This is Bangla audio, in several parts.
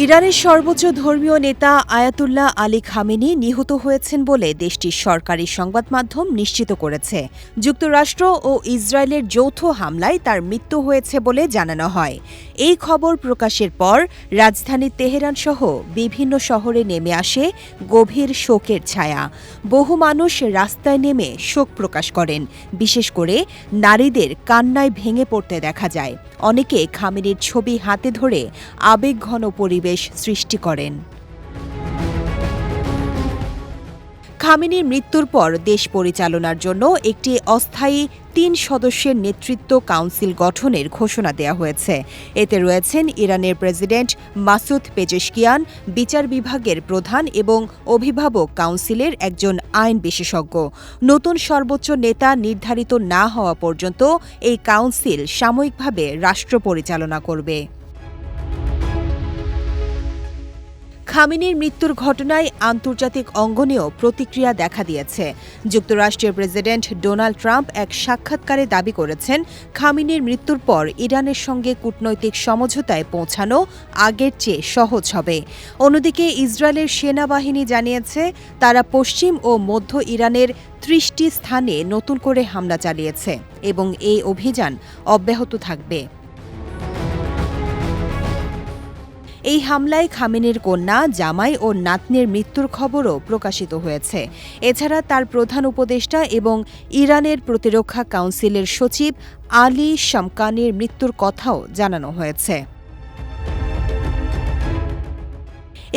ইরানের সর্বোচ্চ ধর্মীয় নেতা আয়াতুল্লাহ আলী খামেনি নিহত হয়েছেন বলে দেশটির সরকারি সংবাদ মাধ্যম নিশ্চিত করেছে। যুক্তরাষ্ট্র ও ইসরায়েলের যৌথ হামলায় তার মৃত্যু হয়েছে বলে জানানো হয়। এই খবর প্রকাশের পর রাজধানী তেহরান সহ বিভিন্ন শহরে নেমে আসে গভীর শোকের ছায়া। বহু মানুষ রাস্তায় নেমে শোক প্রকাশ করেন, বিশেষ করে নারীদের কান্নায় ভেঙে পড়তে দেখা যায়। অনেকে খামেনির ছবি হাতে ধরে আবেগঘন পরিবেশ সৃষ্টি করেন। খামেনির মৃত্যুর পর দেশ পরিচালনার জন্য একটি অস্থায়ী ৩ সদস্যের নেতৃত্ব কাউন্সিল গঠনের ঘোষণা দেওয়া হয়েছে। এতে রয়েছেন ইরানের প্রেসিডেন্ট মাসুদ পেজেশকিয়ান, বিচার বিভাগের প্রধান এবং অভিভাবক কাউন্সিলের একজন আইন বিশেষজ্ঞ। নতুন সর্বোচ্চ নেতা নির্ধারিত না হওয়া পর্যন্ত এই কাউন্সিল সাময়িকভাবে রাষ্ট্র পরিচালনা করবে। খামেনির মৃত্যুর ঘটনায় আন্তর্জাতিক অঙ্গনেও প্রতিক্রিয়া দেখা দিয়েছে। যুক্তরাষ্ট্রের প্রেসিডেন্ট ডোনাল্ড ট্রাম্প এক সাক্ষাৎকারে দাবি করেছেন, খামেনির মৃত্যুর পর ইরানের সঙ্গে কূটনৈতিক সমঝোতায় পৌঁছানো আগের চেয়ে সহজ হবে। অন্যদিকে ইসরায়েলের সেনাবাহিনী জানিয়েছে, তারা পশ্চিম ও মধ্য ইরানের ৩০টি স্থানে নতুন করে হামলা চালিয়েছে এবং এই অভিযান অব্যাহত থাকবে। এই হামলায় খামেনির কন্যা, জামাই ও নাতনির মৃত্যুর খবরও প্রকাশিত হয়েছে। এছাড়া তার প্রধান উপদেষ্টা এবং ইরানের প্রতিরক্ষা কাউন্সিলের সচিব আলী শামকানির মৃত্যুর কথাও জানানো হয়েছে।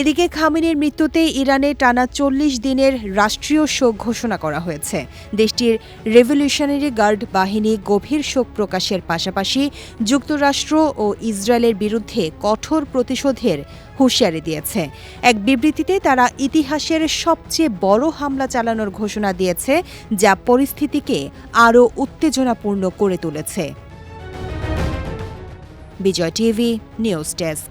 এদিকে খামেনির মৃত্যুতে ইরানে টানা ৪০ দিনের রাষ্ট্রীয় শোক ঘোষণা করা হয়েছে। দেশটির রেভলিউশনারি গার্ড বাহিনী গভীর শোক প্রকাশের পাশাপাশি যুক্তরাষ্ট্র ও ইসরায়েলের বিরুদ্ধে কঠোর প্রতিশোধের হুঁশিয়ারি দিয়েছে। এক বিবৃতিতে তারা ইতিহাসের সবচেয়ে বড় হামলা চালানোর ঘোষণা দিয়েছে, যা পরিস্থিতিকে আরও উত্তেজনাপূর্ণ করে তুলেছে। বিজয় টিভি নিউজ ডেস্ক।